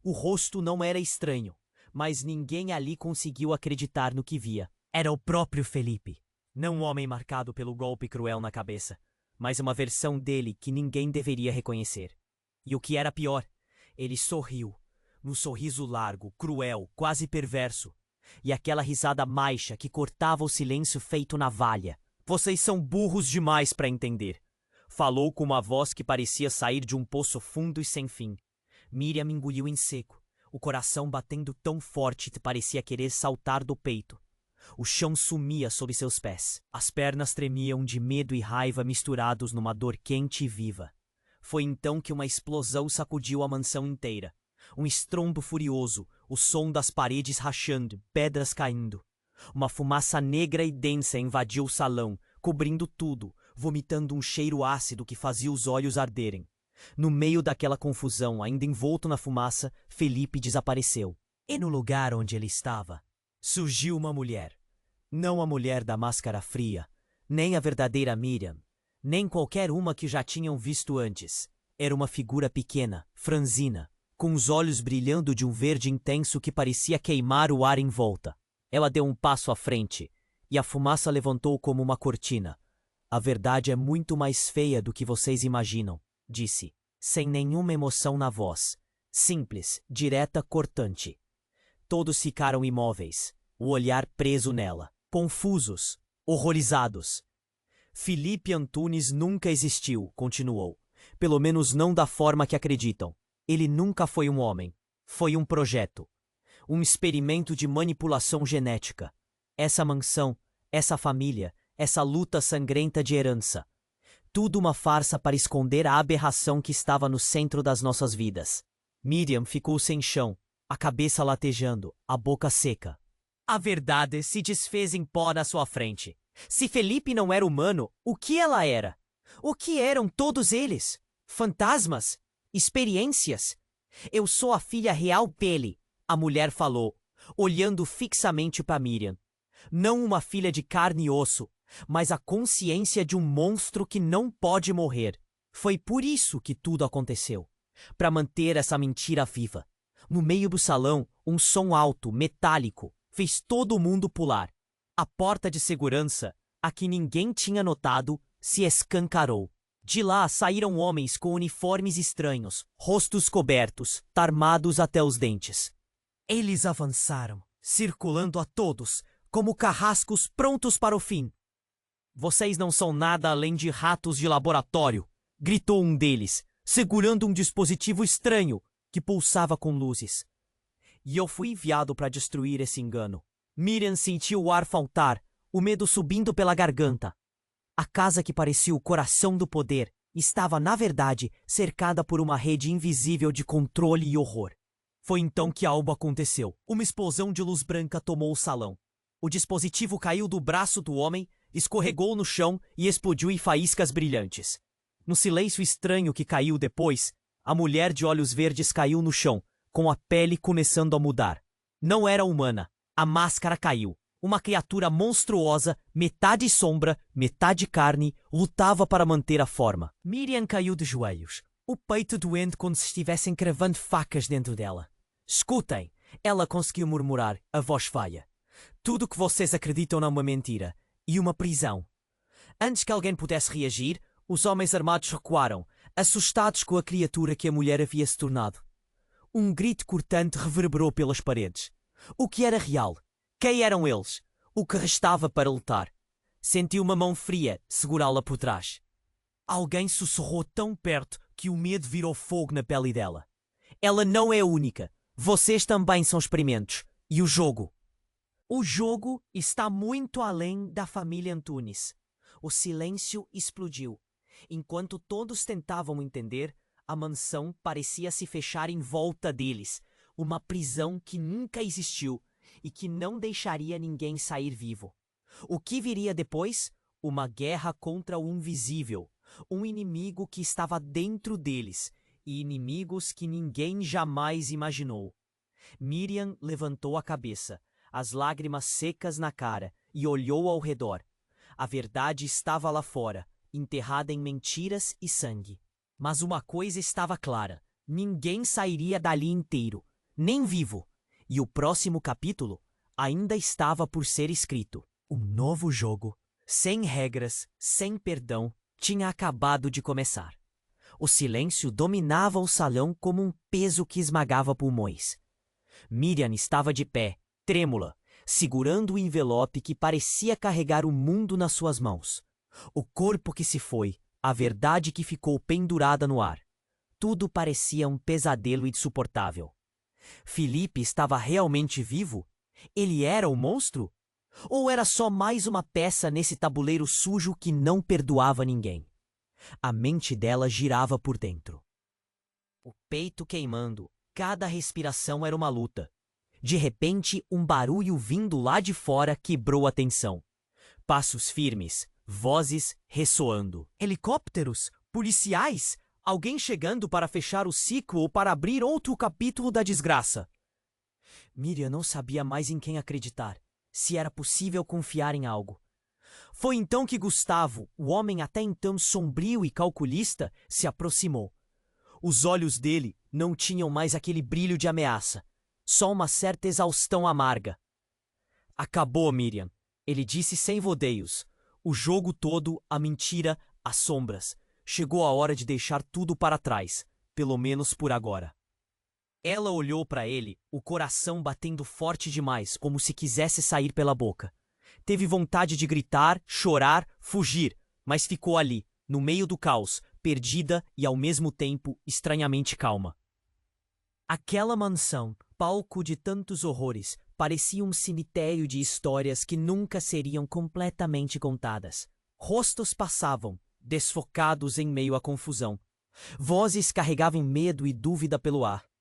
O rosto não era estranho, mas ninguém ali conseguiu acreditar no que via. Era o próprio Felipe. Não um homem marcado pelo golpe cruel na cabeça, mas uma versão dele que ninguém deveria reconhecer. E o que era pior, ele sorriu, num sorriso largo, cruel, quase perverso, e aquela risada maixa que cortava o silêncio feito navalha. Vocês são burros demais para entender. Falou com uma voz que parecia sair de um poço fundo e sem fim. Miriam engoliu em seco, o coração batendo tão forte que parecia querer saltar do peito. O chão sumia sob seus pés. As pernas tremiam de medo e raiva misturados numa dor quente e viva. Foi então que uma explosão sacudiu a mansão inteira. Um estrondo furioso, o som das paredes rachando, pedras caindo. Uma fumaça negra e densa invadiu o salão, cobrindo tudo, vomitando um cheiro ácido que fazia os olhos arderem. No meio daquela confusão, ainda envolto na fumaça, Felipe desapareceu. E no lugar onde ele estava, surgiu uma mulher. Não a mulher da máscara fria, nem a verdadeira Miriam, nem qualquer uma que já tinham visto antes. Era uma figura pequena, franzina, com os olhos brilhando de um verde intenso que parecia queimar o ar em volta. Ela deu um passo à frente, e a fumaça levantou como uma cortina. A verdade é muito mais feia do que vocês imaginam, disse, sem nenhuma emoção na voz. Simples, direta, cortante. Todos ficaram imóveis, o olhar preso nela, confusos, horrorizados. Felipe Antunes nunca existiu, continuou. Pelo menos não da forma que acreditam. Ele nunca foi um homem. Foi um projeto. Um experimento de manipulação genética. Essa mansão, essa família, essa luta sangrenta de herança. Tudo uma farsa para esconder a aberração que estava no centro das nossas vidas. Miriam ficou sem chão, a cabeça latejando, a boca seca. A verdade se desfez em pó na sua frente. Se Felipe não era humano, o que ela era? O que eram todos eles? Fantasmas? Experiências? Eu sou a filha real dele, a mulher falou, olhando fixamente para Miriam. Não uma filha de carne e osso, mas a consciência de um monstro que não pode morrer. Foi por isso que tudo aconteceu. Para manter essa mentira viva. No meio do salão, um som alto, metálico, fez todo mundo pular. A porta de segurança, a que ninguém tinha notado, se escancarou. De lá saíram homens com uniformes estranhos, rostos cobertos, armados até os dentes. Eles avançaram, circulando a todos, como carrascos prontos para o fim. Vocês não são nada além de ratos de laboratório, gritou um deles, segurando um dispositivo estranho que pulsava com luzes. E eu fui enviado para destruir esse engano. Miriam sentiu o ar faltar, o medo subindo pela garganta. A casa que parecia o coração do poder estava, na verdade, cercada por uma rede invisível de controle e horror. Foi então que algo aconteceu. Uma explosão de luz branca tomou o salão. O dispositivo caiu do braço do homem, escorregou no chão e explodiu em faíscas brilhantes. No silêncio estranho que caiu depois, a mulher de olhos verdes caiu no chão, com a pele começando a mudar. Não era humana. A máscara caiu. Uma criatura monstruosa, metade sombra, metade carne, lutava para manter a forma. Miriam caiu de joelhos, o peito doendo como se estivessem cravando facas dentro dela. Escutem, ela conseguiu murmurar, a voz falha. Tudo que vocês acreditam é uma mentira. E uma prisão. Antes que alguém pudesse reagir, os homens armados recuaram, assustados com a criatura que a mulher havia se tornado. Um grito cortante reverberou pelas paredes. O que era real? Quem eram eles? O que restava para lutar? Sentiu uma mão fria segurá-la por trás. Alguém sussurrou tão perto que o medo virou fogo na pele dela. Ela não é a única. Vocês também são experimentos. E o jogo? O jogo está muito além da família Antunes. O silêncio explodiu. Enquanto todos tentavam entender, a mansão parecia se fechar em volta deles. Uma prisão que nunca existiu e que não deixaria ninguém sair vivo. O que viria depois? Uma guerra contra o invisível. Um inimigo que estava dentro deles e inimigos que ninguém jamais imaginou. Miriam levantou a cabeça, as lágrimas secas na cara, e olhou ao redor. A verdade estava lá fora, enterrada em mentiras e sangue. Mas uma coisa estava clara: ninguém sairia dali inteiro, nem vivo. E o próximo capítulo ainda estava por ser escrito. Um novo jogo, sem regras, sem perdão, tinha acabado de começar. O silêncio dominava o salão como um peso que esmagava pulmões. Miriam estava de pé, trêmula, segurando o envelope que parecia carregar o mundo nas suas mãos. O corpo que se foi, a verdade que ficou pendurada no ar. Tudo parecia um pesadelo insuportável. Felipe estava realmente vivo? Ele era o monstro? Ou era só mais uma peça nesse tabuleiro sujo que não perdoava ninguém? A mente dela girava por dentro. O peito queimando, cada respiração era uma luta. De repente, um barulho vindo lá de fora quebrou a tensão. Passos firmes, vozes ressoando. Helicópteros? Policiais? Alguém chegando para fechar o ciclo ou para abrir outro capítulo da desgraça. Miriam não sabia mais em quem acreditar, se era possível confiar em algo. Foi então que Gustavo, o homem até então sombrio e calculista, se aproximou. Os olhos dele não tinham mais aquele brilho de ameaça, só uma certa exaustão amarga. Acabou, Miriam, ele disse sem rodeios. O jogo todo, a mentira, as sombras. Chegou a hora de deixar tudo para trás, pelo menos por agora. Ela olhou para ele, o coração batendo forte demais, como se quisesse sair pela boca. Teve vontade de gritar, chorar, fugir, mas ficou ali, no meio do caos, perdida e ao mesmo tempo estranhamente calma. Aquela mansão, palco de tantos horrores, parecia um cemitério de histórias que nunca seriam completamente contadas. Rostos passavam, desfocados em meio à confusão. Vozes carregavam medo e dúvida pelo ar.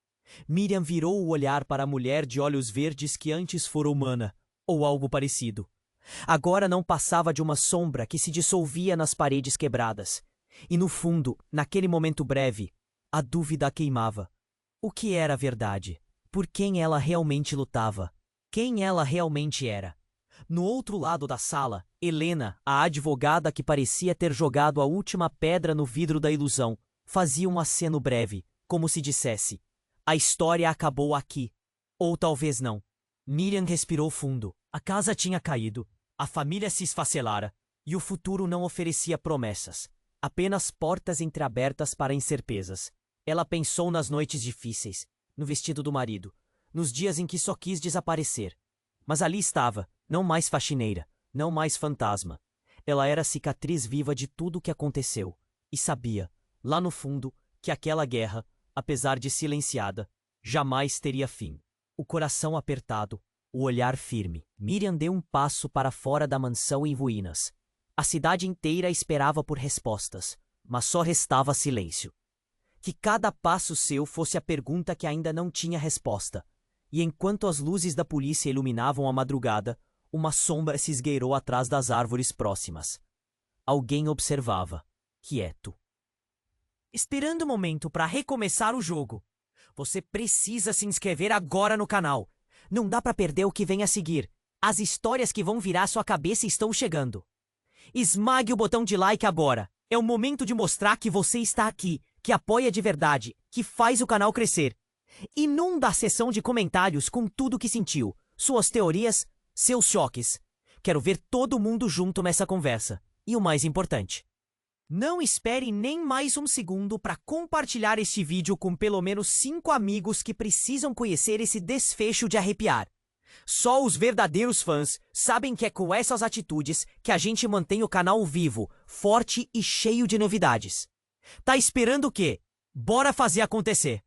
Miriam virou o olhar para a mulher de olhos verdes que antes fora humana, ou algo parecido. Agora não passava de uma sombra que se dissolvia nas paredes quebradas. E no fundo, naquele momento breve, a dúvida a queimava. O que era a verdade? Por quem ela realmente lutava? Quem ela realmente era? No outro lado da sala, Helena, a advogada que parecia ter jogado a última pedra no vidro da ilusão, fazia um aceno breve, como se dissesse: a história acabou aqui. Ou talvez não. Miriam respirou fundo. A casa tinha caído, a família se esfacelara, e o futuro não oferecia promessas, apenas portas entreabertas para incertezas. Ela pensou nas noites difíceis, no vestido do marido, nos dias em que só quis desaparecer. Mas ali estava, não mais faxineira, não mais fantasma. Ela era a cicatriz viva de tudo o que aconteceu, e sabia, lá no fundo, que aquela guerra, apesar de silenciada, jamais teria fim. O coração apertado, o olhar firme. Miriam deu um passo para fora da mansão em ruínas. A cidade inteira esperava por respostas, mas só restava silêncio. Que cada passo seu fosse a pergunta que ainda não tinha resposta. E enquanto as luzes da polícia iluminavam a madrugada, uma sombra se esgueirou atrás das árvores próximas. Alguém observava, quieto. Esperando o momento para recomeçar o jogo. Você precisa se inscrever agora no canal. Não dá para perder o que vem a seguir. As histórias que vão virar sua cabeça estão chegando. Esmague o botão de like agora. É o momento de mostrar que você está aqui, que apoia de verdade, que faz o canal crescer. Inunda a seção de comentários com tudo que sentiu, suas teorias, seus choques. Quero ver todo mundo junto nessa conversa. E o mais importante, não espere nem mais um segundo para compartilhar este vídeo com pelo menos 5 amigos que precisam conhecer esse desfecho de arrepiar. Só os verdadeiros fãs sabem que é com essas atitudes que a gente mantém o canal vivo, forte e cheio de novidades. Tá esperando o quê? Bora fazer acontecer!